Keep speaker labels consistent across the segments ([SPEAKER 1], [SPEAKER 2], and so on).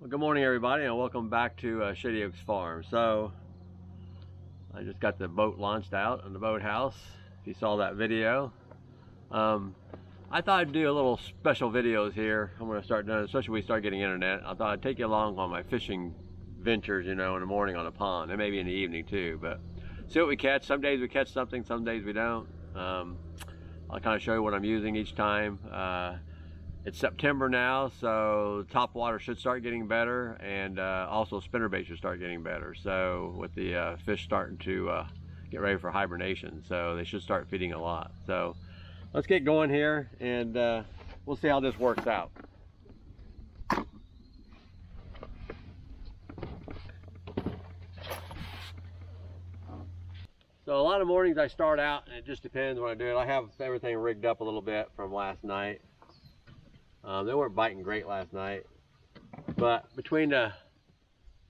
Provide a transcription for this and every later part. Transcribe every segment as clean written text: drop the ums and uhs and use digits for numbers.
[SPEAKER 1] Well, good morning, everybody, and welcome back to Shady Oaks Farm. So, I just got the boat launched out in the boathouse. If you saw that video, I thought I'd do a little special videos here. I'm going to start doing, especially when we start getting internet. I thought I'd take you along on my fishing ventures, you know, in the morning on a pond, and maybe in the evening too. But see what we catch. Some days we catch something, some days we don't. I'll kind of show you what I'm using each time. It's September now, so top water should start getting better, and also spinnerbait should start getting better. So with the fish starting to get ready for hibernation, so they should start feeding a lot. So let's get going here, and we'll see how this works out. So a lot of mornings I start out, and it just depends when I do it. I have everything rigged up a little bit from last night. They weren't biting great last night, but between the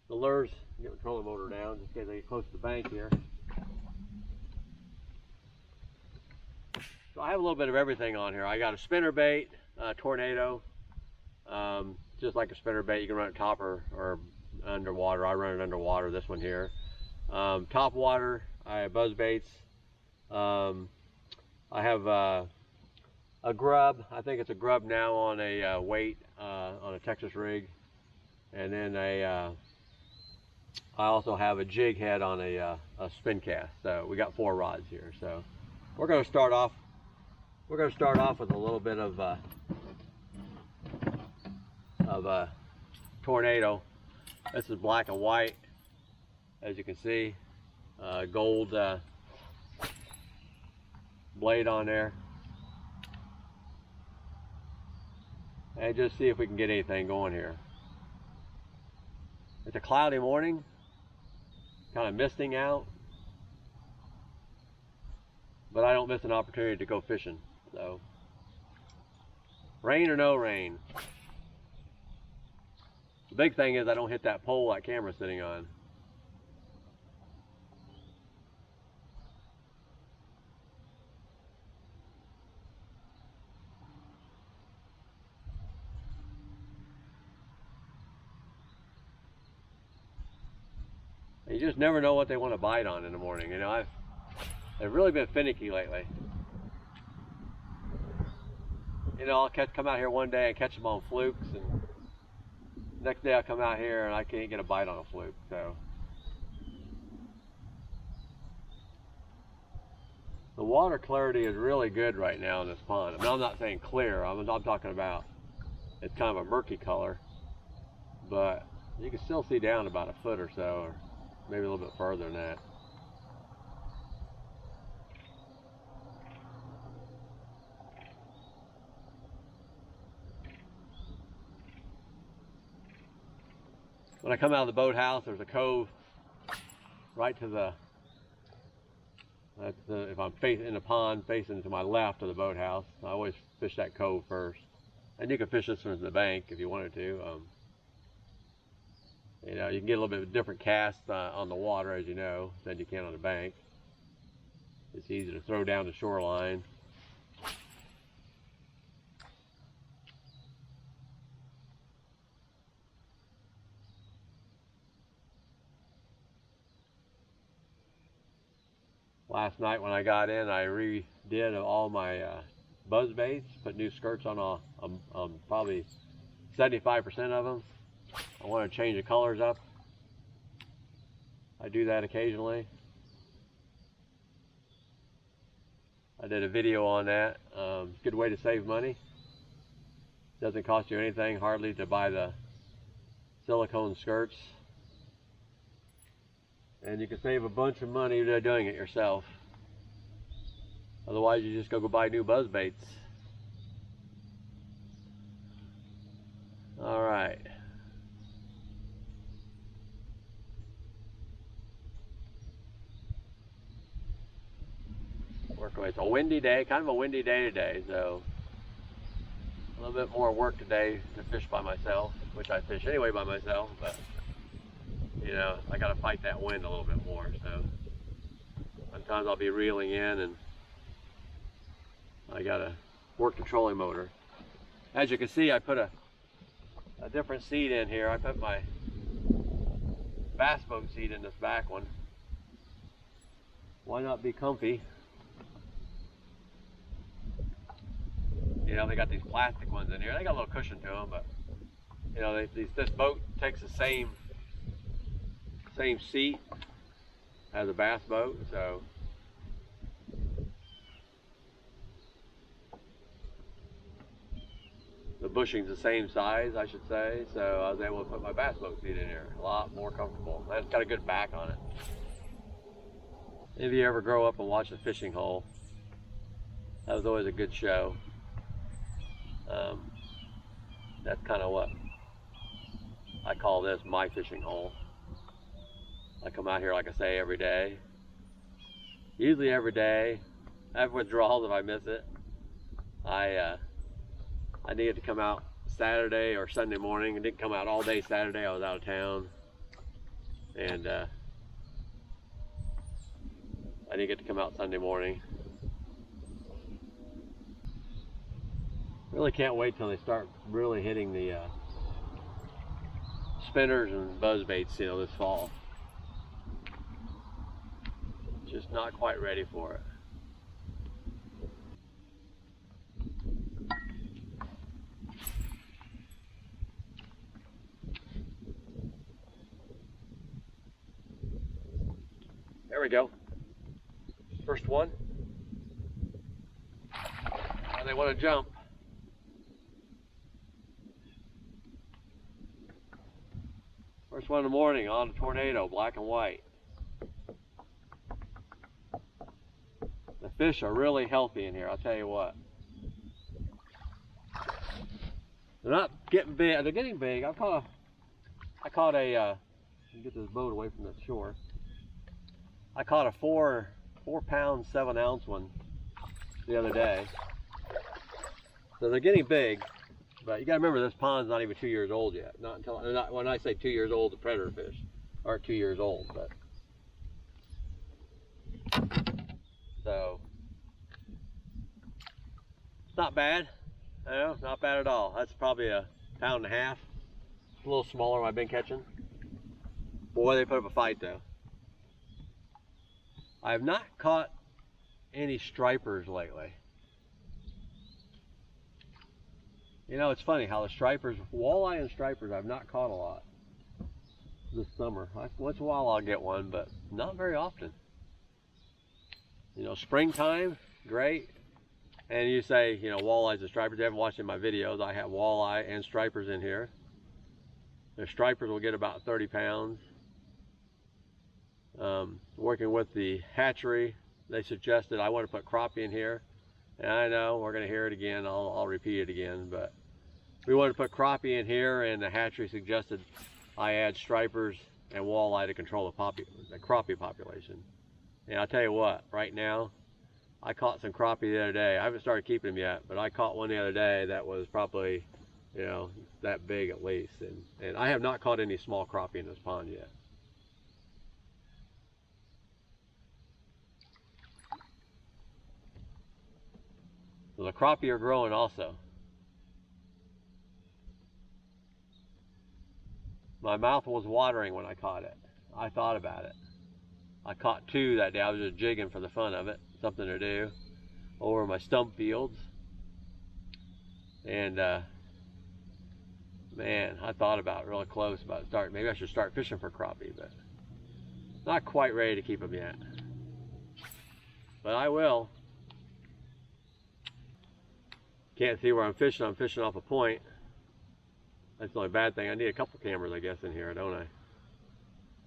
[SPEAKER 1] lures, get the trolling motor down just in case I get close to the bank here. So I have a little bit of everything on here. I got a spinnerbait, tornado, just like a spinnerbait. You can run it top or underwater. I run it underwater, this one here. Top water, I have buzz baits. I have a grub. I think it's a grub now on a weight on a Texas rig, and then I also have a jig head on a spin cast. So we got 4 rods here. So we're going to start off. We're going to start off with a little bit of tornado. This is black and white, as you can see. Gold blade on there. And just see if we can get anything going here. It's a cloudy morning, kind of misting out, but I don't miss an opportunity to go fishing. So, rain or no rain. The big thing is I don't hit that pole that camera's sitting on. You just never know what they want to bite on in the morning. You know, they've really been finicky lately. You know, I'll come out here one day and catch them on flukes, and next day I'll come out here and I can't get a bite on a fluke. So the water clarity is really good right now in this pond. I mean, I'm not saying clear. I'm talking about it's kind of a murky color, but you can still see down about a foot or so, or maybe a little bit further than that. When I come out of the boathouse, there's a cove right to the, if I'm in the pond facing to my left of the boathouse, I always fish that cove first. And you can fish this from the bank if you wanted to. You know, you can get a little bit of a different cast on the water, as you know, than you can on the bank. It's easy to throw down the shoreline. Last night when I got in, I redid all my buzz baits, put new skirts on probably 75% of them. I want to change the colors up. I do that occasionally. I did a video on that. It's a good way to save money. Doesn't cost you anything hardly to buy the silicone skirts. And you can save a bunch of money doing it yourself. Otherwise you just go buy new buzz baits. All right. It's a windy day, kind of a windy day today, so a little bit more work today to fish by myself, which I fish anyway by myself, but you know, I got to fight that wind a little bit more. So sometimes I'll be reeling in and I got to work the trolling motor. As you can see, I put a a different seat in here. I put my bass boat seat in this back one. Why not be comfy? You know, they got these plastic ones in here. They got a little cushion to them, but you know, this boat takes the same seat as a bass boat, so the bushing's the same size, I should say, so I was able to put my bass boat seat in here. A lot more comfortable. And it's got a good back on it. If you ever grow up and watch The Fishing Hole, that was always a good show. That's kind of what I call this, my fishing hole. I come out here, like I say, every day. Usually every day. I have withdrawals if I miss it. I needed to come out Saturday or Sunday morning. I didn't come out all day Saturday. I was out of town. And I didn't get to come out Sunday morning. Really can't wait till they start really hitting the spinners and buzz baits, you know, this fall. Just not quite ready for it. There we go. First one. Now they want to jump. First one in the morning on a tornado, black and white. The fish are really healthy in here, I'll tell you what. They're not getting big, they're getting big. I caught a, let me get this boat away from the shore. I caught a 4 pound, 7 ounce one the other day. So they're getting big. But you gotta remember, this pond's not even 2 years old yet. Not until, when I say 2 years old, the predator fish aren't 2 years old, but. So, it's not bad, you know, not bad at all. That's probably a 1.5 pounds. It's a little smaller than I've been catching. Boy, they put up a fight though. I have not caught any stripers lately. You know, it's funny how the stripers, walleye and stripers, I've not caught a lot this summer. Once in a while I'll get one, but not very often. You know, springtime, great. And you say, you know, walleyes and stripers. You haven't watched any of my videos. I have walleye and stripers in here. The stripers will get about 30 pounds. Working with the hatchery, they suggested I want to put crappie in here. And I know we're going to hear it again. I'll repeat it again, but we wanted to put crappie in here, and the hatchery suggested I add stripers and walleye to control the crappie population. And I'll tell you what, right now, I caught some crappie the other day. I haven't started keeping them yet, but I caught one the other day that was probably, you know, that big at least. And I have not caught any small crappie in this pond yet. So the crappie are growing also. My mouth was watering when I caught it. I thought about it. I caught 2 that day. I was just jigging for the fun of it, something to do, over my stump fields. And man, I thought about it really close about starting. Maybe I should start fishing for crappie, but not quite ready to keep them yet. But I will. Can't see where I'm fishing. I'm fishing off a point. That's the only bad thing. I need a couple cameras, I guess, in here, don't I?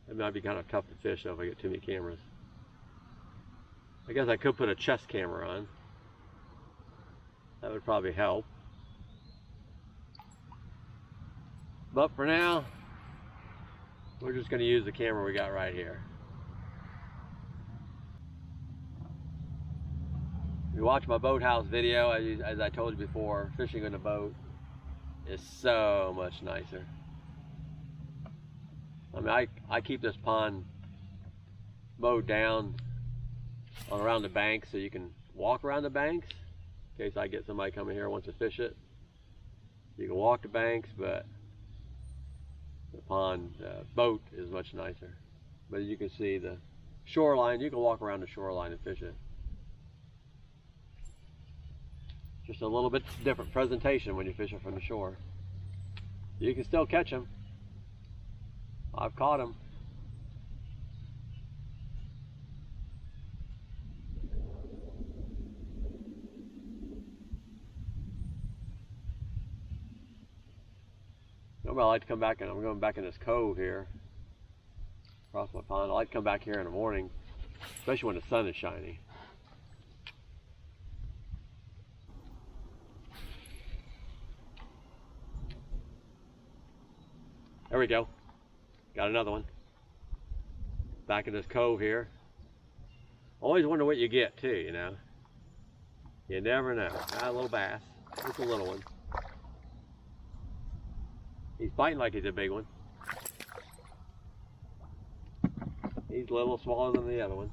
[SPEAKER 1] It might be kind of tough to fish though if I get too many cameras. I guess I could put a chest camera on. That would probably help. But for now, we're just going to use the camera we got right here. If you watch my boathouse video, as I told you before, fishing in a boat is so much nicer. I mean, I keep this pond mowed down on around the banks so you can walk around the banks in case I get somebody coming here who wants to fish it. You can walk the banks, but The pond boat is much nicer. But you can see the shoreline. You can walk around the shoreline and fish it. Just a little bit different presentation when you fish it from the shore. You can still catch them. I've caught them. Normally I like to come back, and I'm going back in this cove here across my pond. I like to come back here in the morning, especially when the sun is shining. There we go. Got another one. Back in this cove here. Always wonder what you get too, you know. You never know. A little bass. Just a little one. He's biting like he's a big one. He's a little smaller than the other one.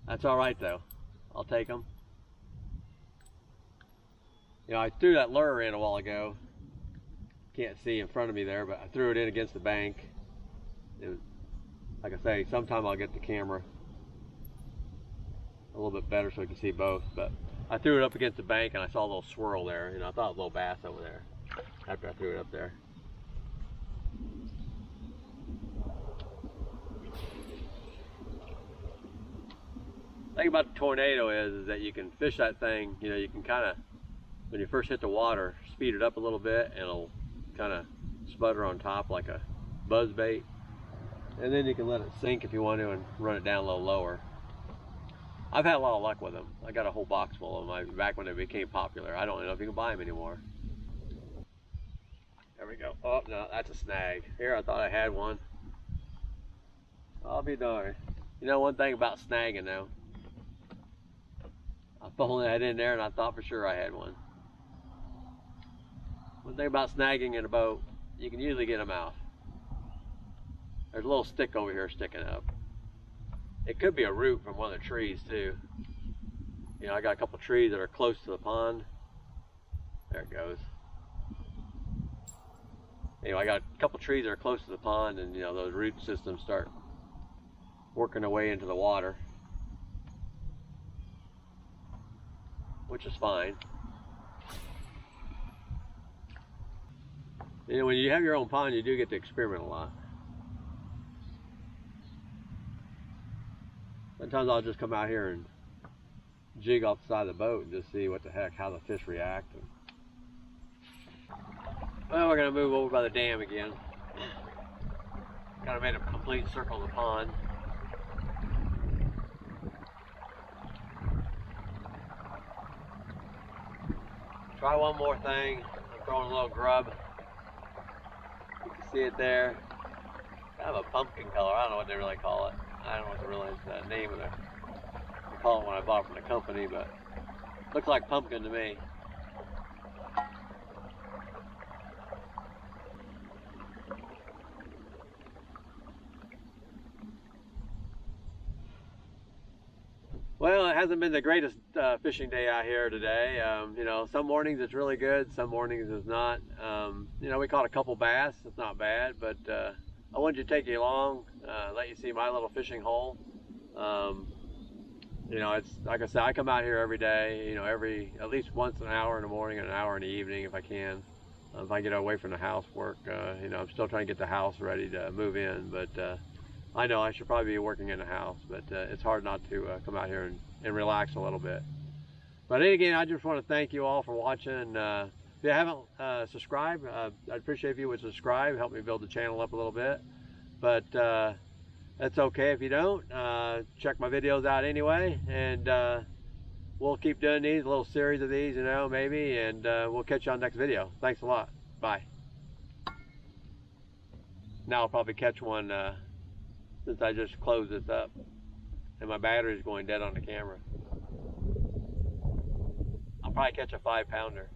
[SPEAKER 1] That's all right though. I'll take him. You know, I threw that lure in a while ago. Can't see in front of me there, but I threw it in against the bank. Like I say, sometime I'll get the camera a little bit better so you can see both. But I threw it up against the bank and I saw a little swirl there. You know, I thought it was a little bass over there after I threw it up there. The thing about the tornado is that you can fish that thing, you know, you can kind of, when you first hit the water, speed it up a little bit and it'll kind of sputter on top like a buzz bait. And then you can let it sink if you want to and run it down a little lower. I've had a lot of luck with them. I got a whole box full of them back when they became popular. I don't know if you can buy them anymore. There we go. Oh, no, that's a snag. Here, I thought I had one. I'll be darned. You know one thing about snagging though? I pulled that in there and I thought for sure I had one. One thing about snagging in a boat, you can usually get them out. There's a little stick over here sticking up. It could be a root from one of the trees too. You know, I got a couple trees that are close to the pond. There it goes. Anyway, I got a couple trees that are close to the pond, and you know, those root systems start working their way into the water, which is fine. You know, when you have your own pond, you do get to experiment a lot. Sometimes I'll just come out here and jig off the side of the boat and just see what the heck, how the fish react. Well, we're going to move over by the dam again. Kind of made a complete circle of the pond. Try one more thing. I'm throwing a little grub. You can see it there. Kind of a pumpkin color. I don't know what they really call it. I don't know what the real name of it. They call it when I bought it from the company, but it looks like pumpkin to me. Well, it hasn't been the greatest fishing day out here today. You know, some mornings it's really good, some mornings it's not. You know, we caught a couple bass. It's not bad, but I wanted to take you along, let you see my little fishing hole. You know, it's like I said, I come out here every day. You know, at least once an hour in the morning and an hour in the evening if I can. If I get away from the housework, you know, I'm still trying to get the house ready to move in, but I know I should probably be working in the house, but it's hard not to come out here and relax a little bit. But again, I just want to thank you all for watching. If you haven't subscribed, I'd appreciate if you would subscribe, help me build the channel up a little bit. But that's okay if you don't. Check my videos out anyway, and we'll keep doing these, a little series of these, you know, maybe, and we'll catch you on the next video. Thanks a lot. Bye. Now I'll probably catch one since I just closed this up and my battery is going dead on the camera. I'll probably catch a 5-pounder.